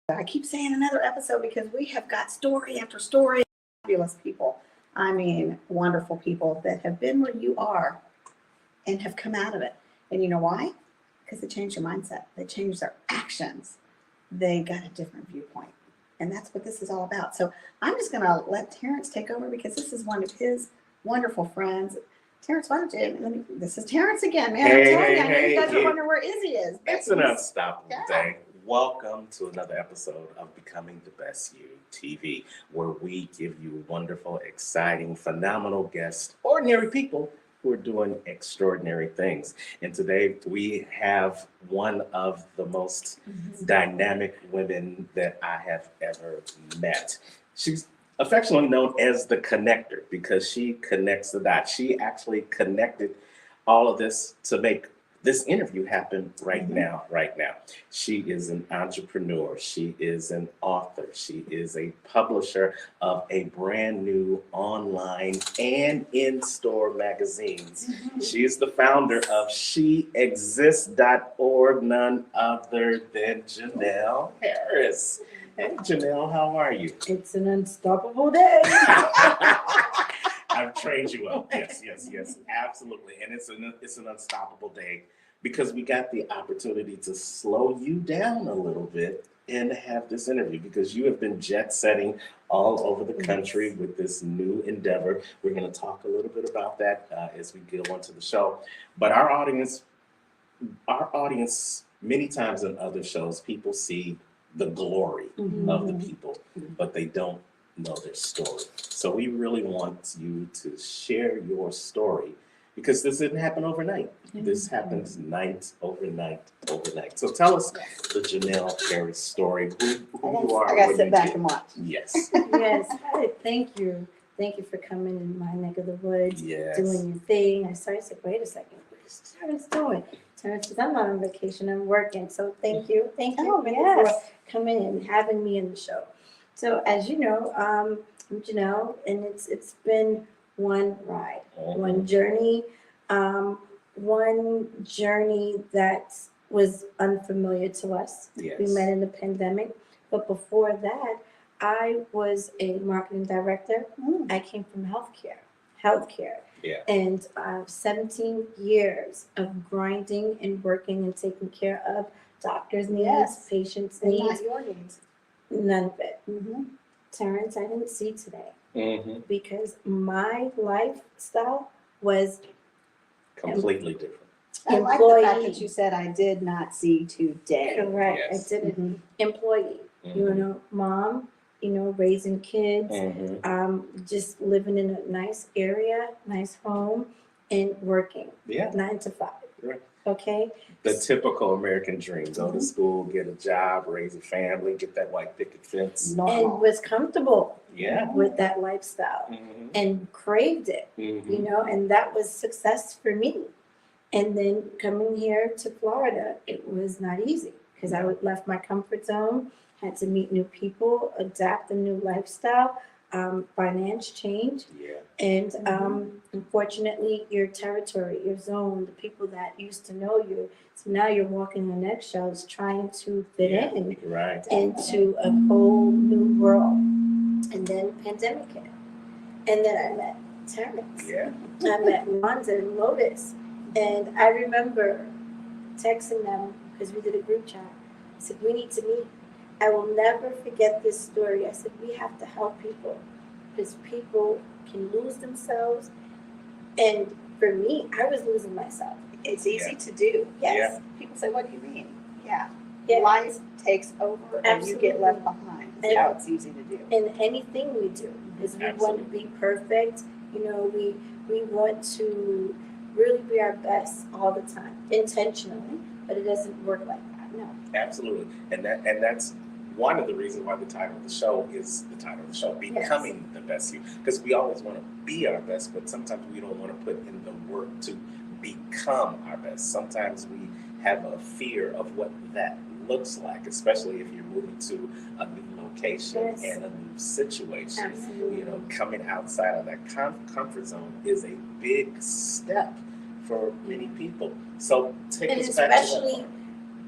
I keep saying another episode because we have got story after story. Fabulous people. I mean, wonderful people that have been where you are and have come out of it. And you know why? Because they changed their mindset. They changed their actions. They got a different viewpoint. And that's what this is all about. So I'm just going to let Terrence take over because this is one of his wonderful friends. Terrence, why don't you? This is Terrence again, man. I'm telling you, I know you guys are wondering where Izzy is. It's an unstoppable day. Welcome to another episode of Becoming the Best You TV, where we give you wonderful, exciting, phenomenal guests, ordinary people who are doing extraordinary things. And today we have one of the most dynamic women that I have ever met. She's affectionately known as the connector because she connects the dots. She actually connected all of this to make this interview happen right now. She is an entrepreneur. She is an author. She is a publisher of a brand new online and in-store magazines. She is the founder of SheExists.org, none other than Janelle Harris. Hey, Janelle, how are you? It's an unstoppable day. I've trained you up. Yes, absolutely. And it's an unstoppable day because we got the opportunity to slow you down a little bit and have this interview because you have been jet setting all over the country with this new endeavor. We're going to talk a little bit about that as we go on to the show. But our audience, many times in other shows, people see the glory of the people, but they don't know their story. So we really want you to share your story because this didn't happen overnight. This happens overnight. So tell us the Janelle Harris story, who you are. I got to sit back and watch. Yes. Yes. Hi, thank you. Thank you for coming in my neck of the woods, Yes. doing your thing. I started to say, wait a second, what is Terrence doing? Terrence says, I'm not on vacation, I'm working. So thank you. Thank you for coming and having me in the show. So as you know, I'm Janelle, and it's been one ride, one journey that was unfamiliar to us. Yes. We met in the pandemic, but before that, I was a marketing director. I came from healthcare. Yeah. And 17 years of grinding and working and taking care of doctors' needs, patients' And needs. not your needs. None of it. Terrence, I didn't see today because my lifestyle was completely different. I like the fact that you said I did not see today. correct. Yes. I didn't employee. You know, mom. You know, raising kids. Just living in a nice area, nice home, and working. 9 to 5. Right. Okay. The typical American dream: go to school, get a job, raise a family, get that white picket fence, And was comfortable with that lifestyle and craved it, you know, and that was success for me. And then coming here to Florida, it was not easy because I left my comfort zone, had to meet new people, adapt a new lifestyle, finance change. And unfortunately, your territory, your zone, the people that used to know you, so now you're walking on eggshells trying to fit in into a whole new world. And then pandemic hit. And then I met Terrence. I met Wanda and Lotus. And I remember texting them because we did a group chat. I said, we need to meet. I will never forget this story. I said, we have to help people because people can lose themselves. And for me, I was losing myself. It's easy to do. Yes. People say, what do you mean? Yeah. Yeah. Life takes over and you get left behind. That's how it's easy to do. And anything we do is we want to be perfect. You know, we want to really be our best all the time, intentionally, but it doesn't work like that. No. Absolutely. And that's one of the reasons why the title of the show is the title of the show, Becoming the Best You. Because we always want to be our best, but sometimes we don't want to put in the work to become our best. Sometimes we have a fear of what that looks like, especially if you're moving to a new location and a new situation. Absolutely. You know, coming outside of that comfort zone is a big step for many people. So take us back to that. Especially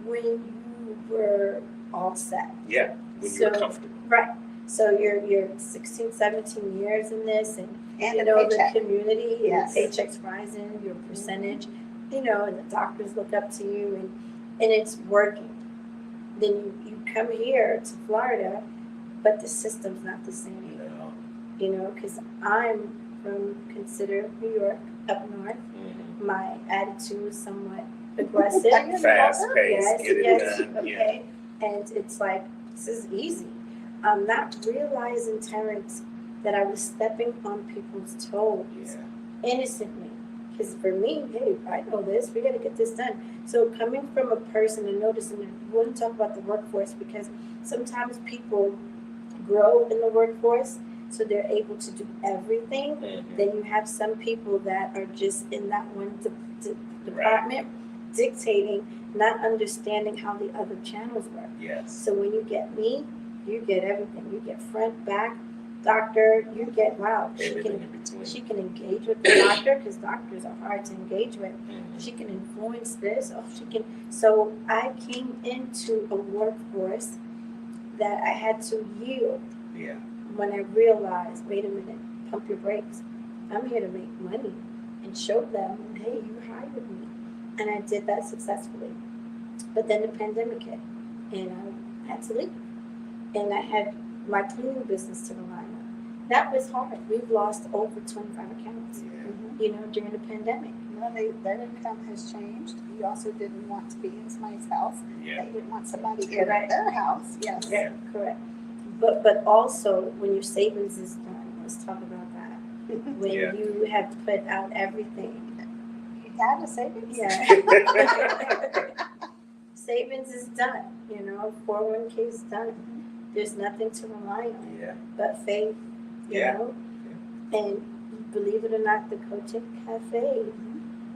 when you were all set. Yeah, when you're So- comfortable. Right. So you're 16, 17 years in this, and And you a know paycheck. the community, Yes. your paychecks rising, your percentage, you know, and the doctors look up to you, and it's working. Then you come here to Florida, but the system's not the same. No. You know, because I'm from consider New York up north. Mhm. My attitude is somewhat aggressive. Fast paced, Yes, get it yes, done. Yeah. okay. And it's like, this is easy. I'm not realizing, Terrence, that I was stepping on people's toes Yeah. innocently. Because for me, hey, I know this, we got to get this done. So coming from a person and noticing, we want to talk about the workforce because sometimes people grow in the workforce, so they're able to do everything. Mhm. Then you have some people that are just in that one department dictating, not understanding how the other channels work. Yes. So when you get me, you get everything. You get front, back, doctor. You get wow. Everything in between. She can engage with the doctor because doctors are hard to engage with. Mhm. She can influence this. Oh, she can. So I came into a workforce that I had to yield Yeah. when I realized, wait a minute, pump your brakes. I'm here to make money and show them, hey, you hired me. And I did that successfully. But then the pandemic hit and I had to leave. And I had my cleaning business to rely on. That was hard. We've lost over 25 accounts, Yeah. you know, during the pandemic. Well, their income has changed. You also didn't want to be in somebody's house. Yeah. They didn't want somebody in Correct. their house. Yes. Yeah. Correct. But also when your savings is done, let's talk about that. When Yeah. you have put out everything. You had a savings? Yeah. Savings is done, you know, 401k is done. There's nothing to rely on Yeah. but faith, you Yeah. know. And believe it or not, the Coaching Cafe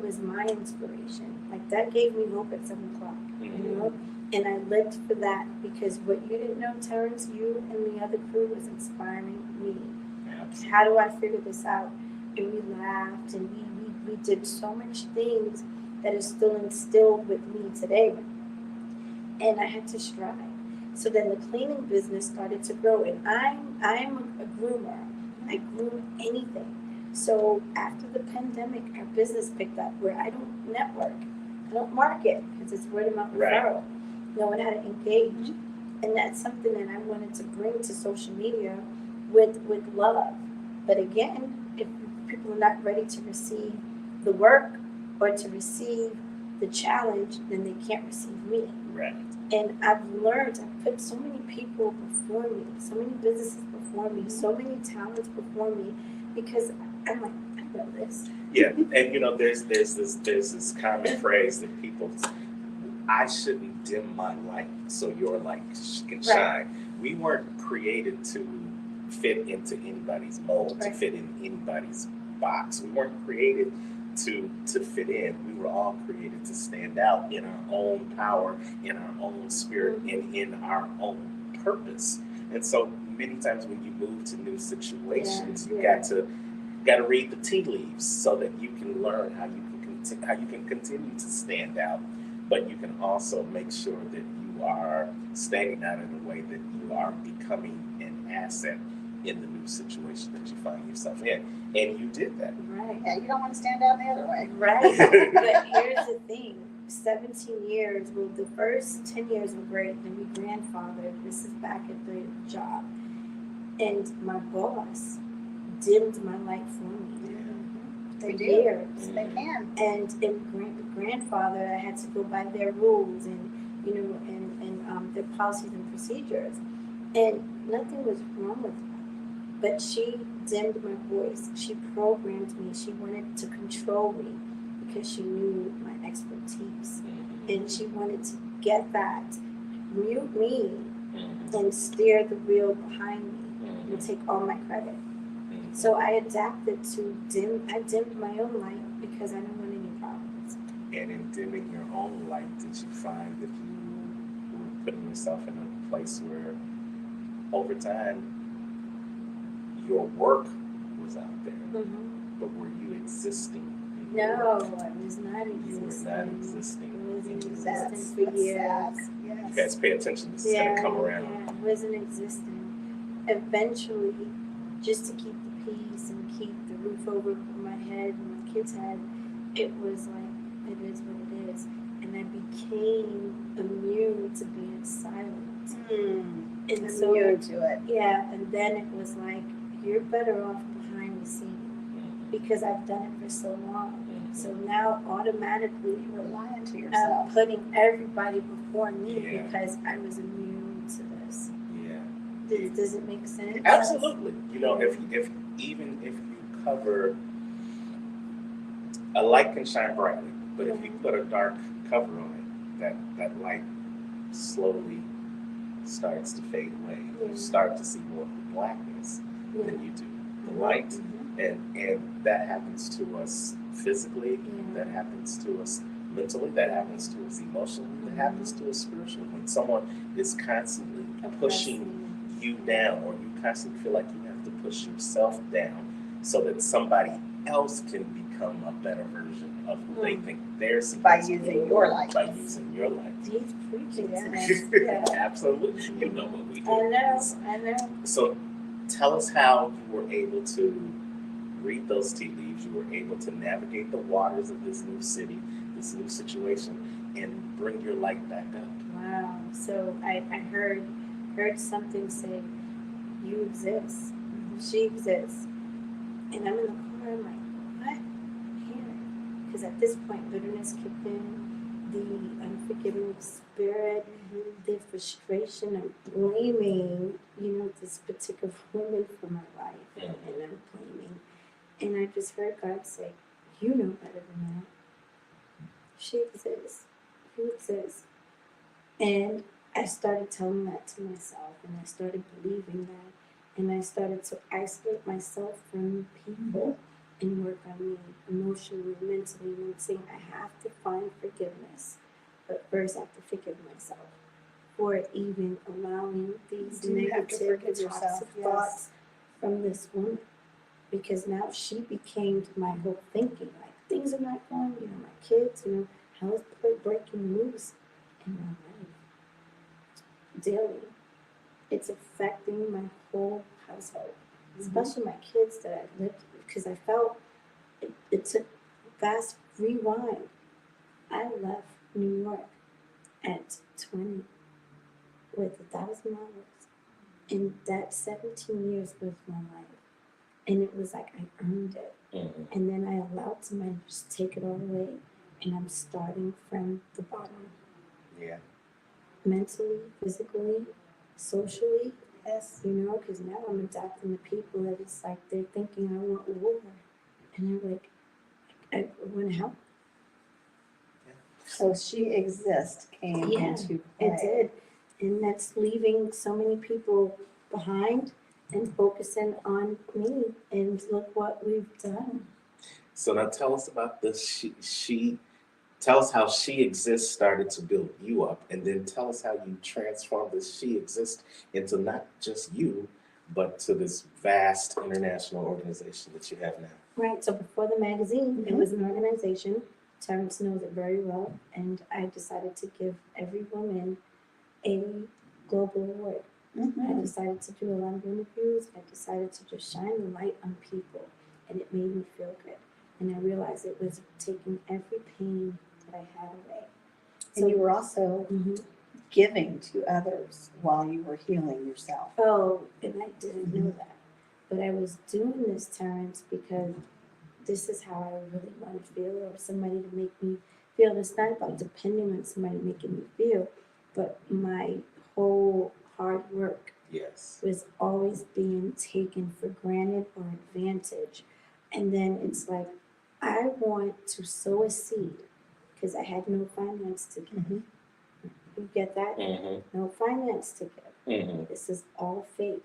was my inspiration. Like that gave me hope at 7:00, you Mhm. know. And I lived for that because what you didn't know, Terrence, you and the other crew was inspiring me. Absolutely. How do I figure this out? And we laughed and we did so much things that is still instilled with me today. And I had to strive. So then the cleaning business started to grow, and I'm a groomer. I groom anything. So after the pandemic, our business picked up where I don't network, I don't market because it's word of mouth Right. referral. Knowing how to engage, and that's something that I wanted to bring to social media with love. But again, if people are not ready to receive the work or to receive the challenge, then they can't receive me. Right. And I've learned, I've put so many people before me, so many businesses before me, so many talents before me, because I'm like, I know this. Yeah. And you know, there's this common phrase that people, I shouldn't dim my light so your light can shine. Right. We weren't created to fit into anybody's mold, to Right. fit in anybody's box. We weren't created to fit in. We were all created to stand out in our own power, in our own spirit, and in our own purpose. And so many times when you move to new situations, you got to read the tea leaves so that you can learn how you can continue to stand out, but you can also make sure that you are standing out in a way that you are becoming an asset in the new situation that you find yourself in. And you did that. Right. Yeah, you don't want to stand out the other way. Right. But here's the thing 17 years, well, the first 10 years were great. Then we grandfathered. This is back at the job. And my boss dimmed my light for me for They do. years. They can. And grandfather, I had to go by their rules and, you know, and their policies and procedures. And nothing was wrong with that. But she dimmed my voice. She programmed me. She wanted to control me because she knew my expertise. And she wanted to get that, mute me, and steer the wheel behind me and take all my credit. So I adapted to I dimmed my own light because I didn't want any problems. And in dimming your own light, did you find that you were putting yourself in a place where over time your work was out there, but were you existing? No, I was not existing. You were not existing. It wasn't That's existing for years. sad. You Yes. guys pay attention. This is gonna come around. Yeah, it wasn't existing. Eventually, just to keep the peace and keep the roof over my head and my kids' head, it was like, it is what it is. And I became immune to being silent. And so, Immune to it. yeah, and then it was like, you're better off behind the scene because I've done it for so long. So now automatically You're lying to I'm yourself. putting everybody before me Yeah. because I was immune to this. Yeah. Does it make sense? Absolutely. You know, if even if you cover a light can shine brightly, but if you put a dark cover on it, that light slowly starts to fade away. You start to see more of the blackness than you do the light. And that happens to us physically, that happens to us mentally, that happens to us emotionally, that happens to us spiritually. When someone is constantly pushing you down, or you constantly feel like you have to push yourself down so that somebody else can become a better version of who they think they're supposed By to be. using your light. By using your light. He's preaching to Yeah. us. Yeah. Absolutely. You know what we do. I know. So tell us how you were able to read those tea leaves. You were able to navigate the waters of this new city, this new situation, and bring your light back up. Wow. So I heard something say, you exist. She exists. And I'm in the car, I'm like, what? Here. Because at this point, bitterness kicked in, the unforgiving spirit, the frustration of blaming, this particular woman for my life. And I'm blaming. And I just heard God say, you know better than that. She exists. You exist. And I started telling that to myself, and I started believing that, and I started to isolate myself from people and work on me emotionally, mentally, and saying I have to find forgiveness, but first I have to forgive myself for even allowing these You have to negative, forgive yourself, toxic yes. thoughts from this woman, because now she became my whole thinking. Like things are not going, my kids, how is breaking loose in my life daily. It's affecting my whole household, especially my kids that I lived with, because I felt it took fast rewind. I left New York at 20 with $1,000, and that 17 years was my life, and it was like I earned it, and then I allowed somebody to just take it all away, and I'm starting from the bottom. Yeah. Mentally, physically, socially, Yes. because now I'm adapting the people that it's like they're thinking I want war, and they're like, I want to help. So she exists came Yeah, into play. It did, and that's leaving so many people behind and focusing on me, and look what we've done. So now tell us about this. Tell us how She Exists started to build you up, and then tell us how you transformed this She Exists into not just you, but to this vast international organization that you have now. Right, so before the magazine, it was an organization. Terrence knows it very well, and I decided to give every woman a global award. I decided to do a lot of interviews. I decided to just shine the light on people, and it made me feel good. And I realized it was taking every pain that I had away. And you were also giving to others while you were healing yourself. Oh, and I didn't know that. But I was doing this, Terrence, because this is how I really want to feel, or somebody to make me feel. It's not about depending on somebody making me feel, but my whole hard work was always being taken for granted or advantage. And then it's like, I want to sow a seed because I had no finance to give. You get that? No finance to give. This is all faith.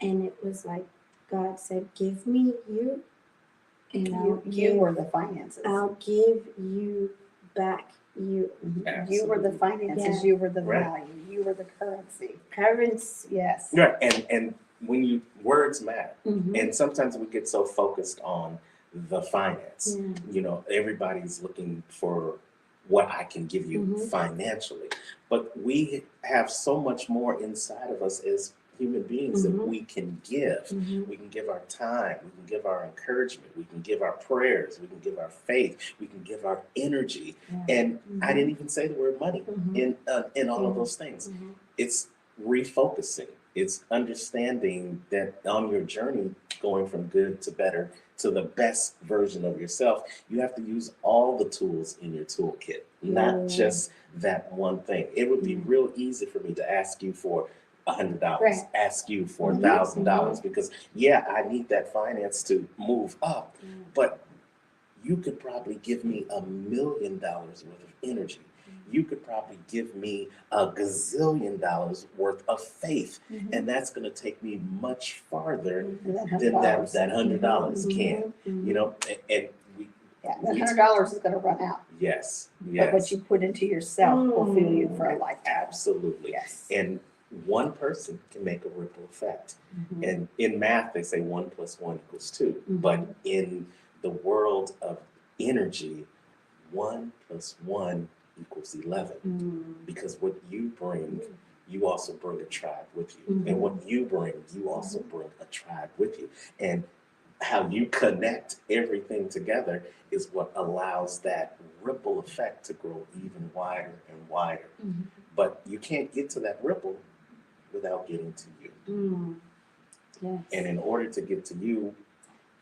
And it was like, God said, give me you. And you were the finances. I'll give you back you. You were the finances. You were the value. You were the currency. Parents. Yes. Right. And when words matter, and sometimes we get so focused on the finance. Everybody's looking for what I can give you Mhm. financially. But we have so much more inside of us as human beings that Mhm. we can give. Mhm. We can give our time, we can give our encouragement, we can give our prayers, we can give our faith, we can give our energy. Yeah. And I Mhm. didn't even say the word money Mhm. in all of Mhm. those things. Mhm. It's refocusing. It's understanding that on your journey, going from good to better to the best version of yourself, you have to use all the tools in your toolkit, not just that one thing. It would be real easy for me to ask you for $100, Right. ask you for Mhm. $1,000 because yeah, I need that finance to move up, Mhm. but you could probably give me $1 million worth of energy. You could probably give me a gazillion dollars worth of faith, and that's going to take me much farther And that than $100. that $100 can. Mhm. You know, and we Yeah, that $100 is going to run out. yes, But what yes, you put into yourself will fuel you for a lifetime. absolutely. Yes. And one person can make a ripple effect. Mhm. And in math, they say 1 + 1 = 2. Mhm. But in the world of energy, 1 + 1 = 11. Mhm. Because what you bring, you also bring a tribe with you. Mhm. And what you bring, you also bring a tribe with you. And how you connect everything together is what allows that ripple effect to grow even wider and wider. Mhm. But you can't get to that ripple without getting to you. Mhm. Yes. And in order to get to you,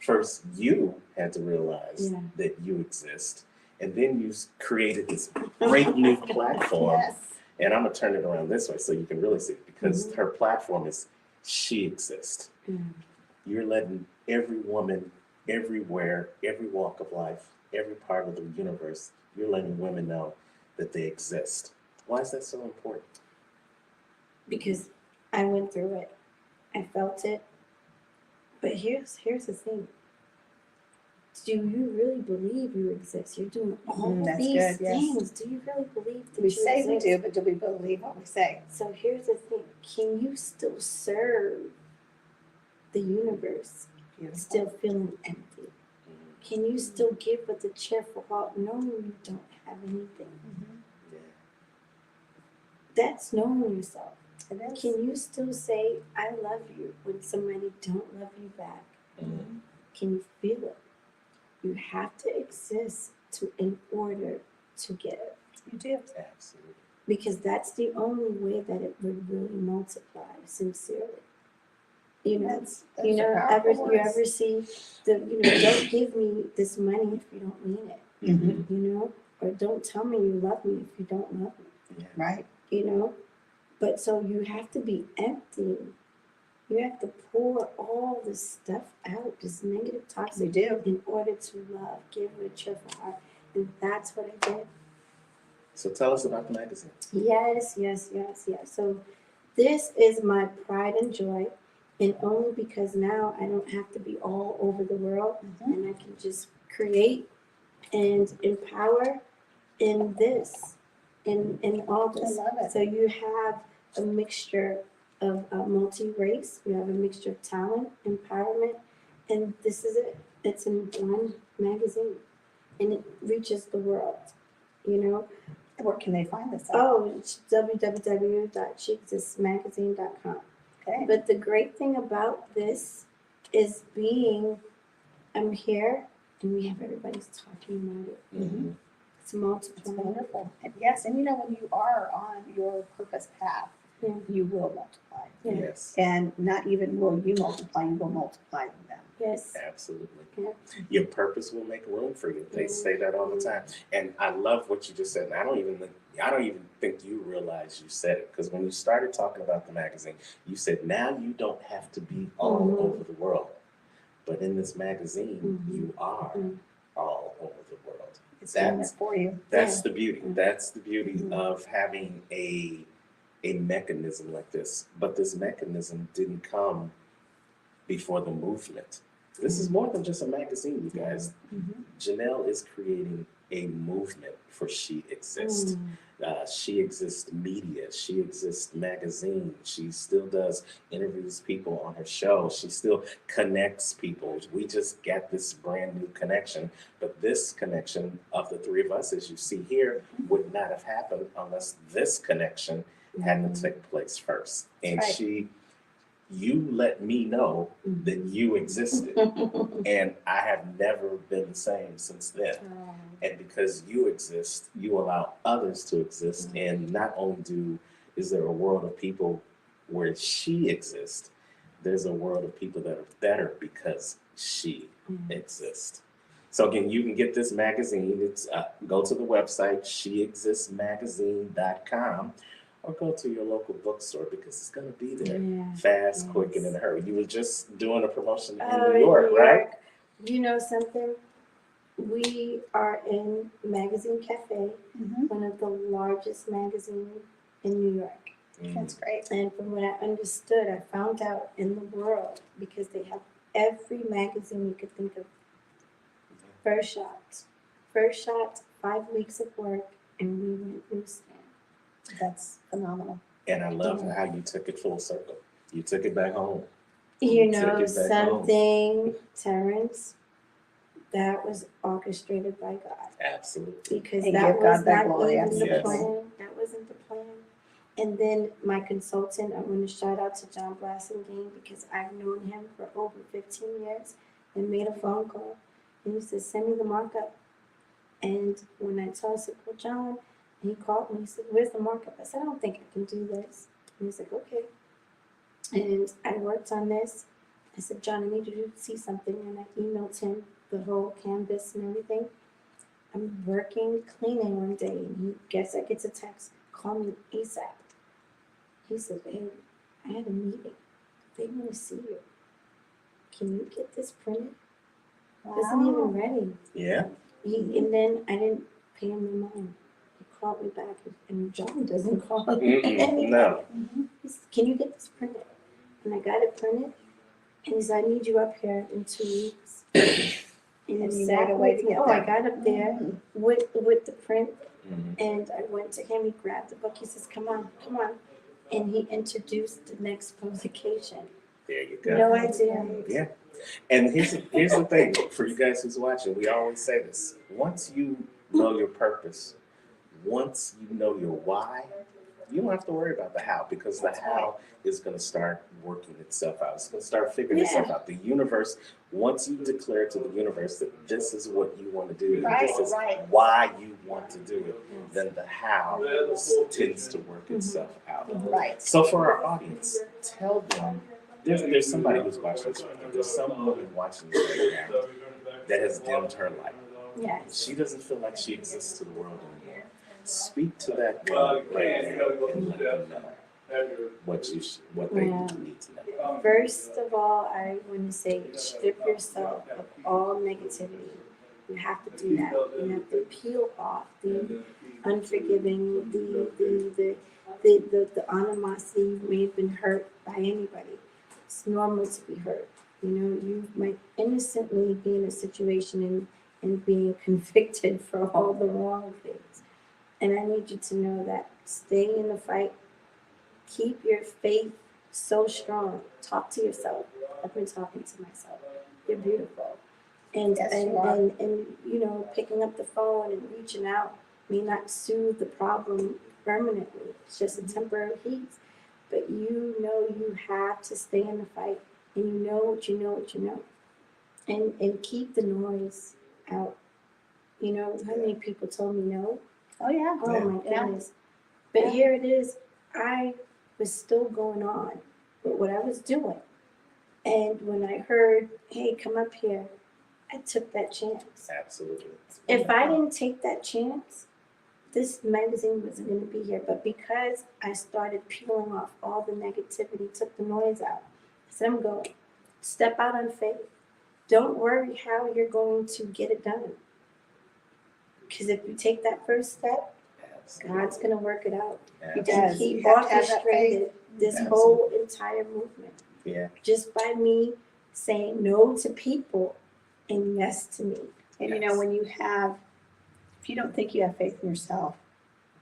first you had to realize Yeah. that you exist. And then you created this great new platform. Yes. And I'm going to turn it around this way so you can really see it because Mhm. her platform is She Exists. Mhm. You're letting every woman, everywhere, every walk of life, every part of the universe, you're letting women know that they exist. Why is that so important? Because I went through it. I felt it. But here's the thing. Do you really believe you exist? You're doing all That's these good, yes. things. Do you really believe that We you say we exist? do, but do we believe what we say? So here's the thing. Can you still serve the universe, still feeling empty? Can you still give with a cheerful heart knowing you don't have anything? Yeah. That's knowing yourself. It is. Can you still say, I love you when somebody don't love you back? Mhm. Can you feel it? You have to exist in order to give. You do. Absolutely. Because that's the only way that it would really multiply sincerely. You know, That's you know, powerful you words. ever see don't give me this money if you don't mean it, Mhm. you know, or don't tell me you love me if you don't love me, Yeah. Right. you know. But so you have to be empty. You have to pour all this stuff out, this negative, We toxic, do. in order to love, give with a cheerful heart. And that's what I did. So tell us about the magazine. Yes. So this is my pride and joy. And only because now I don't have to be all over the world Mhm. and I can just create and empower in this, in all I this. love it. So you have a mixture of multi-race, you have a mixture of talent, empowerment, and this is it. It's in one magazine and it reaches the world, you know. Where can they find this at? Oh, it's www.sheexistmagazine.com. Okay. But the great thing about this is I'm here and we have everybody's talking about it. Mhm. It's multiple. It's wonderful. And yes, and you know, when you are on your purpose path, Yeah. you will multiply. Yeah. Yes. And not even will you multiply, you will multiply them. Yes. Absolutely. Yeah. Your purpose will make room for you. They say that all the time. And I love what you just said. And I don't even think you realize you said it. Because when you started talking about the magazine, you said now you don't have to be all Mhm. over the world. But in this magazine, Mhm. you are Mhm. all over the world. It's doing it That's for you. That's the beauty. That's the beauty Mhm. of having a mechanism like this. But this mechanism didn't come before the movement. This is more than just a magazine, you guys. Mhm. Janelle is creating a movement for She Exists. She Exists Media, She Exists Magazine. She still does interviews people on her show. She still connects people. We just got this brand new connection. But this connection of the three of us, as you see here, would not have happened unless this connection had to take place first. And right. you let me know that you existed. And I have never been the same since then. And because you exist, you allow others to exist. And not only is there a world of people where she exists, there's a world of people that are better because she exists. So again, you can get this magazine. It's go to the website, sheexistsmagazine.com. Or go to your local bookstore because it's going to be there fast, quick, and in a hurry. You were just doing a promotion in New York, right? You know something? We are in Magazine Cafe, one of the largest magazines in New York. That's great. And from what I understood, I found out in the world, because they have every magazine you could think of. First Shot, 5 weeks of work, and we went newsstand. That's phenomenal. And I love how you took it full circle. You took it back home. You know something, Terrence, that was orchestrated by God. Absolutely. Because And that give was God that not glory, even the absolutely. plan. That wasn't the plan. And then my consultant, I want to shout out to John Blassingame, because I've known him for over 15 years, and made a phone call. And he said, send me the markup. And when I told him, I said, well, John, and he called me, he said, where's the markup? I said, I don't think I can do this. And he's like, okay. And I worked on this. I said, John, I need you to see something. And I emailed him the whole canvas and everything. I'm working, cleaning one day, and I gets a text, call me ASAP. He said, hey, I had a meeting. They want to see you. Can you get this printed? It isn't even ready. Yeah. And then I didn't pay him no mind. He called me back, and John doesn't call me. No. He said, can you get this printed? And I got it printed. And he said, I need you up here in 2 weeks. And And he you sat made a way to with get me. there. I got up there with the print, and I went to him. He grabbed the book. He says, come on. And he introduced the next publication. There you go. No idea. Yeah. And here's the thing for you guys who's watching. We always say this. Once you know your purpose, once you know your why, you don't have to worry about the how, because the how is going to start working itself out. It's going to start figuring itself out. The universe, once you declare to the universe that this is what you want to do, this is why you want to do it, then the how tends to work itself out. Right. So for our audience, tell them, there's somebody who's watching this right now. There's some woman watching this right now that has dimmed her light. Yes. She doesn't feel like she exists to the world anymore. Speak to that woman right now and let them know what they need to know. First of all, I want to say, strip yourself of all negativity. You have to do that. You have to peel off the unforgiving, the animosity. You may have been hurt by anybody. It's normal to be hurt. You know, you might innocently be in a situation and being convicted for all the wrong things. And I need you to know that stay in the fight. Keep your faith so strong. Talk to yourself. I've been talking to myself. You're beautiful. And, Yes, and, you are. and you know, picking up the phone and reaching out may not soothe the problem permanently. It's just a temporary heat. But you know you have to stay in the fight. And you know what you know. And keep the noise out. You know, how many people told me no? Oh, yeah. Oh my Yeah. goodness. But Yeah. here it is. I was still going on with what I was doing. And when I heard, hey, come up here, I took that chance. Absolutely. If I didn't take that chance, this magazine wasn't going to be here. But because I started peeling off all the negativity, took the noise out, I said, I'm going. Step out on faith. Don't worry how you're going to get it done. Because if you take that first step, Absolutely. God's going to work it out. He And does. He You have to have that orchestrated this Absolutely. whole entire movement Yeah. just by me saying no to people and yes to me. And you know, when you have if you don't think you have faith in yourself,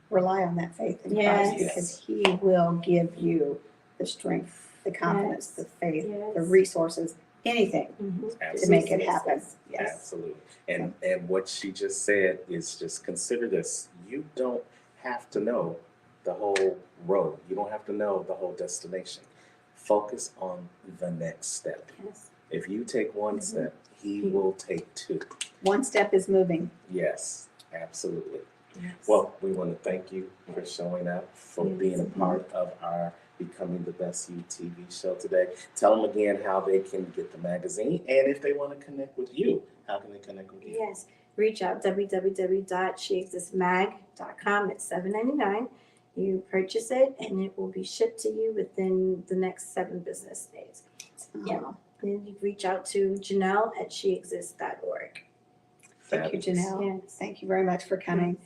rely on that faith in Yes. Christ, because He will give you the strength, the confidence, the faith, the Yes. resources, anything Mhm. to make it happen. Yes. Absolutely. And what she just said is just consider this. You don't have to know the whole road. You don't have to know the whole destination. Focus on the next step. Yes. If you take one Mhm. step, he will take two. One step is moving. Yes, absolutely. Yes. Well, we want to thank you for showing up, for Yes. being a part of our Becoming the Best You TV show today. Tell them again how they can get the magazine, and if they want to connect with you, how can they connect with you? Yes. Reach out www.sheexistmag.com. It's $7.99. You purchase it, and it will be shipped to you within the next 7 business days. Yeah. Then you reach out to Janelle at sheexists.org. Thank you, Janelle. Yes. Thank you very much for coming.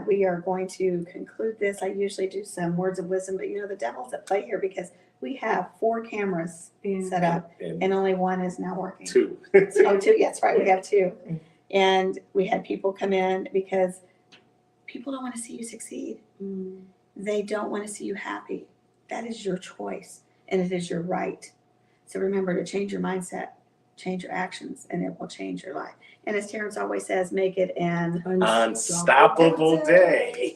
We are going to conclude this. I usually do some words of wisdom, but the devil's at play here because we have 4 cameras set up and only one is now working. 2. Oh, 2. That's right. We have 2. And we had people come in because people don't want to see you succeed. Mm. They don't want to see you happy. That is your choice and it is your right. So remember to change your mindset, change your actions, and it will change your life. And as Terrence always says, make it an Unstoppable day.